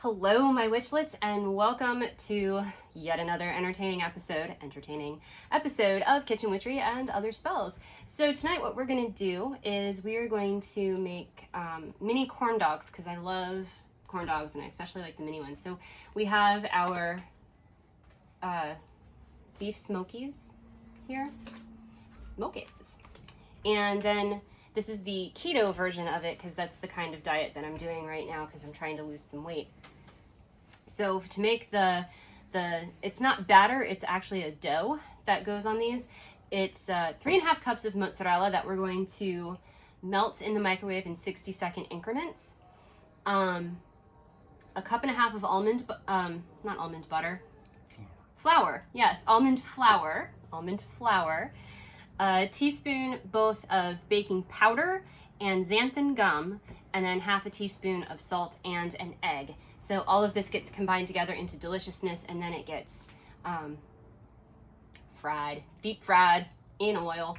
Hello, my witchlets, and welcome to yet another entertaining episode of Kitchen Witchery and Other Spells. So tonight what we're going to do is we are going to make mini corn dogs, because I love corn dogs and I especially like the mini ones. So we have our beef smokies here. Smokies. And then this is the keto version of it, because that's the kind of diet that I'm doing right now because I'm trying to lose some weight. So to make it's not batter, it's actually a dough that goes on these. It's 3.5 cups of mozzarella that we're going to melt in the microwave in 60-second increments. A cup and a half of flour. Yes, almond flour. A teaspoon both of baking powder and xanthan gum, and then half a teaspoon of salt and an egg. So all of this gets combined together into deliciousness, and then it gets deep fried in oil.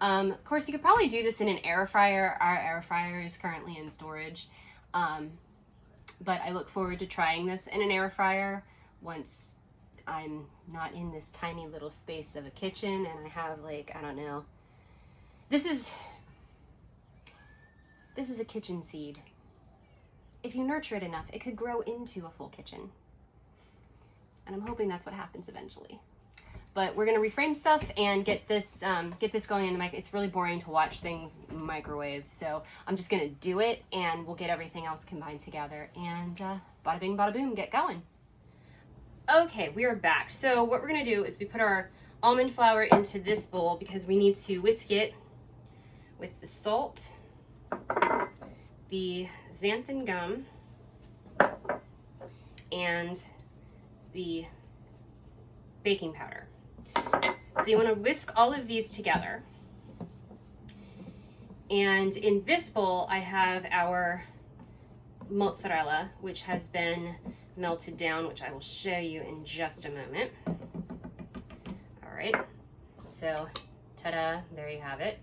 Of course, you could probably do this in an air fryer. Our air fryer is currently in storage, but I look forward to trying this in an air fryer once I'm not in this tiny little space of a kitchen and I have, like, I don't know. This is a kitchen seed. If you nurture it enough, it could grow into a full kitchen. And I'm hoping that's what happens eventually. But we're gonna reframe stuff and get this going in the mic. It's really boring to watch things microwave, so I'm just gonna do it and we'll get everything else combined together and bada bing, bada boom, get going. Okay, we are back. So what we're gonna do is we put our almond flour into this bowl because we need to whisk it with the salt, the xanthan gum, and the baking powder. So you want to whisk all of these together. And in this bowl, I have our mozzarella, which has been melted down, which I will show you in just a moment. All right, so ta-da, there you have it.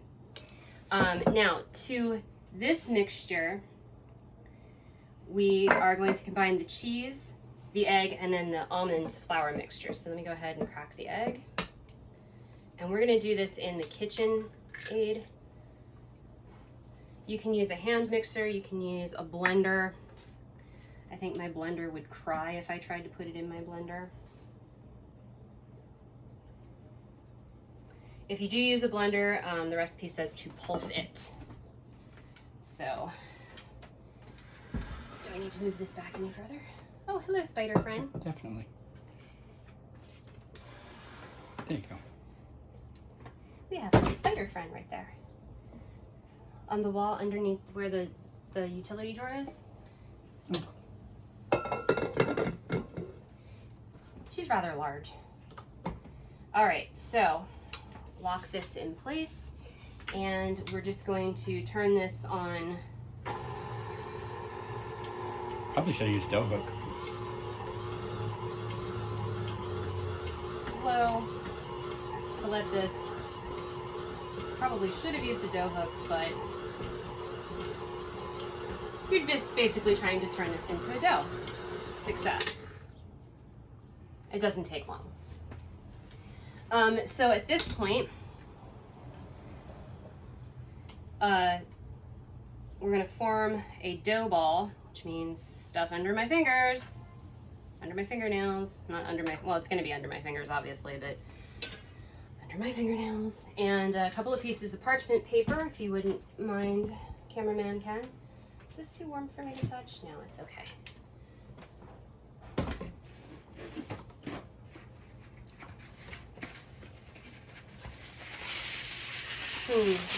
Now, to this mixture, we are going to combine the cheese, the egg, and then the almond flour mixture. So let me go ahead and crack the egg. And we're gonna do this in the KitchenAid. You can use a hand mixer, you can use a blender. I think my blender would cry if I tried to put it in my blender. If you do use a blender, the recipe says to pulse it. So, do I need to move this back any further? Oh, hello, spider friend. Definitely. There you go. We have a spider friend right there. On the wall underneath where the utility drawer is. She's rather large. All right, so lock this in place, and we're just going to turn this on. Probably should have used dough hook. Low to let this. Probably should have used a dough hook, but you're just basically trying to turn this into a dough. Success. It doesn't take long. So at this point, we're going to form a dough ball, which means stuff under my fingers, under my fingernails, not under my, well, it's going to be under my fingers, obviously, but under my fingernails, and a couple of pieces of parchment paper, if you wouldn't mind, cameraman Ken. Is this too warm for me to touch? No, it's okay.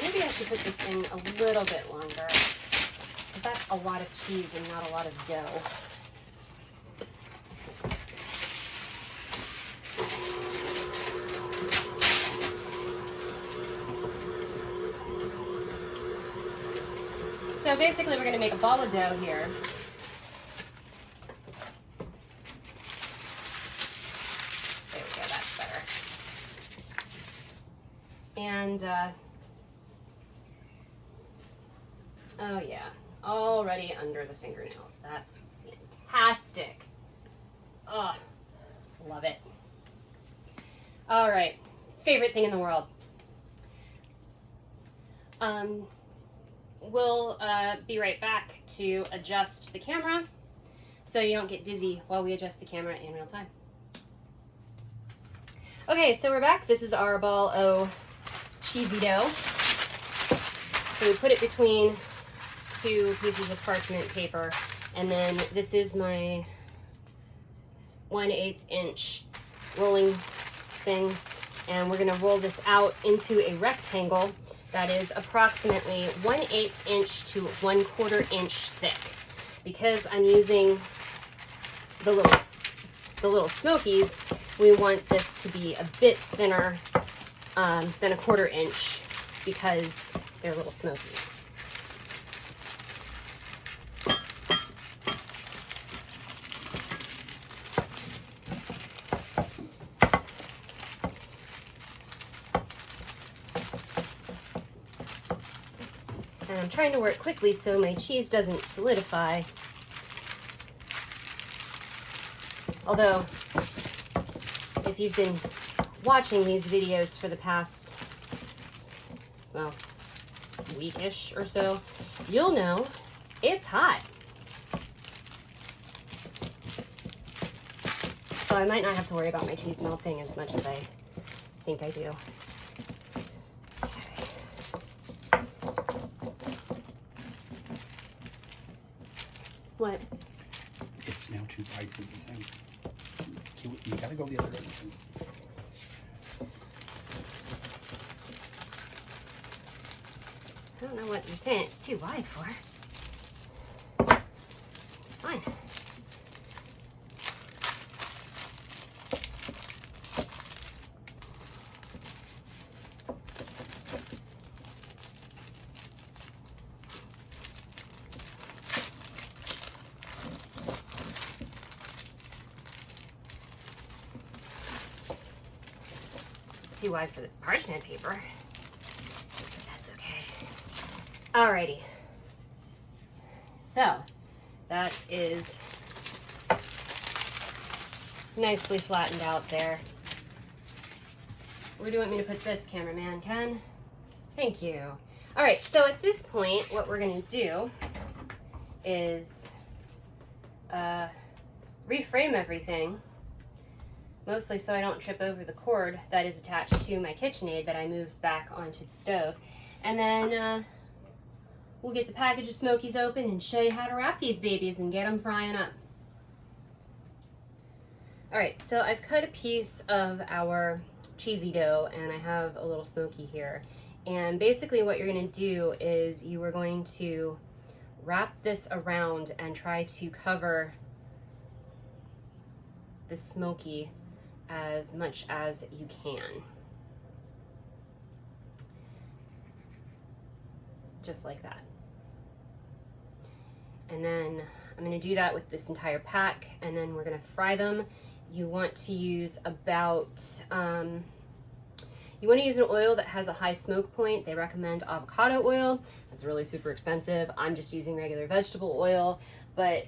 Maybe I should put this in a little bit longer, because that's a lot of cheese and not a lot of dough. So basically we're going to make a ball of dough here. There we go, that's better. And, oh yeah, already under the fingernails. That's fantastic. Oh, love it. All right, favorite thing in the world. We'll be right back to adjust the camera so you don't get dizzy while we adjust the camera in real time. Okay, so we're back. This is our ball o' cheesy dough. So we put it between two pieces of parchment paper, and then this is my 1/8 inch rolling thing, and we're gonna roll this out into a rectangle that is approximately 1/8 inch to 1/4 inch thick. Because I'm using the little smokies, we want this to be a bit thinner than 1/4 inch because they're little smokies. And I'm trying to work quickly so my cheese doesn't solidify. Although, if you've been watching these videos for the past, well, weekish or so, you'll know it's hot. So I might not have to worry about my cheese melting as much as I think I do. What? It's now too wide for the thing. You gotta go the other direction. I don't know what you're saying it's too wide for. It's fine. Too wide for the parchment paper, but that's okay. Alrighty, so that is nicely flattened out there. Where do you want me to put this, cameraman Ken? Thank you. Alright, so at this point, what we're going to do is reframe everything, mostly so I don't trip over the cord that is attached to my KitchenAid that I moved back onto the stove. And then we'll get the package of Smokies open and show you how to wrap these babies and get them frying up. Alright, so I've cut a piece of our cheesy dough and I have a little Smoky here. And basically what you're going to do is you are going to wrap this around and try to cover the Smoky as much as you can. Just like that. And then I'm going to do that with this entire pack, and then we're going to fry them. You want to use about, you want to use an oil that has a high smoke point. They recommend avocado oil. That's really super expensive. I'm just using regular vegetable oil, but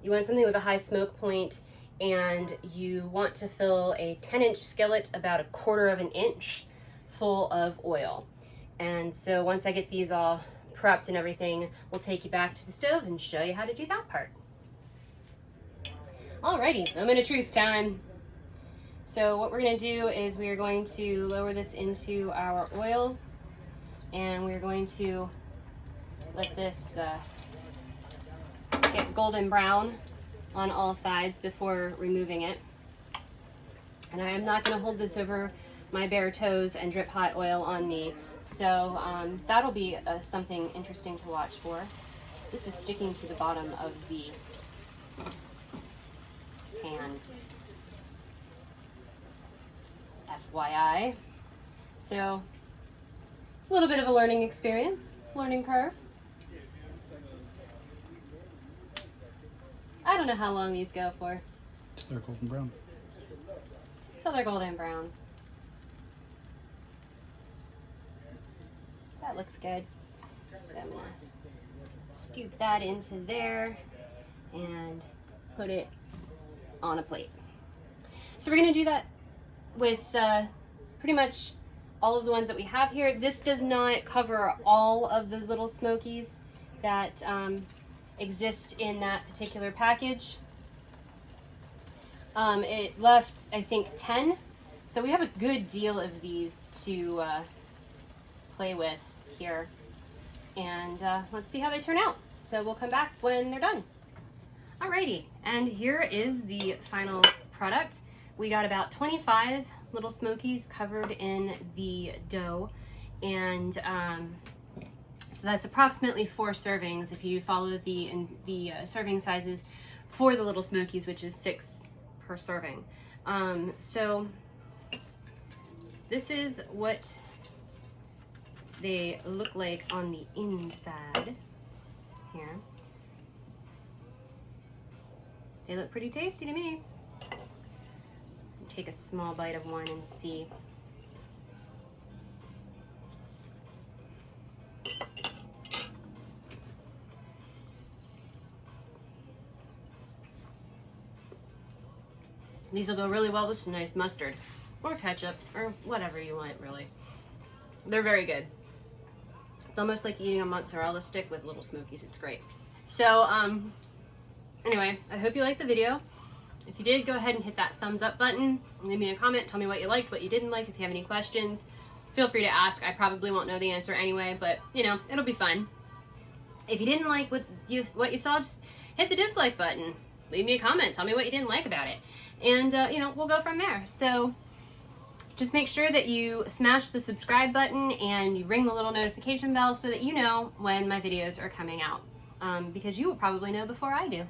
you want something with a high smoke point. And you want to fill a 10-inch skillet about 1/4 inch full of oil. And so once I get these all prepped and everything, we'll take you back to the stove and show you how to do that part. Alrighty, moment of truth time. So what we're going to do is we are going to lower this into our oil, and we're going to let this get golden brown on all sides before removing it. And I am not going to hold this over my bare toes and drip hot oil on me, so that'll be something interesting to watch for. This is sticking to the bottom of the pan, FYI. So it's a little bit of a learning experience, learning curve. I don't know how long these go for. They're golden brown. Till they're golden brown. That looks good. So I'm gonna scoop that into there and put it on a plate. So we're gonna do that with pretty much all of the ones that we have here. This does not cover all of the little smokies that exist in that particular package. It left, I think, 10. So we have a good deal of these to play with here. And let's see how they turn out. So we'll come back when they're done. Alrighty, and here is the final product. We got about 25 little smokies covered in the dough, and so that's approximately 4 servings if you follow the serving sizes for the little smokies, which is 6 per serving. So this is what they look like on the inside here. They look pretty tasty to me. Take a small bite of one and see. These will go really well with some nice mustard or ketchup or whatever you want, really. They're very good. It's almost like eating a mozzarella stick with little smokies. It's great. So, anyway, I hope you liked the video. If you did, go ahead and hit that thumbs up button. Leave me a comment. Tell me what you liked, what you didn't like. If you have any questions, feel free to ask. I probably won't know the answer anyway, but, you know, it'll be fun. If you didn't like what you saw, just hit the dislike button. Leave me a comment. Tell me what you didn't like about it. And, you know, we'll go from there. So just make sure that you smash the subscribe button and you ring the little notification bell so that you know when my videos are coming out. Because you will probably know before I do.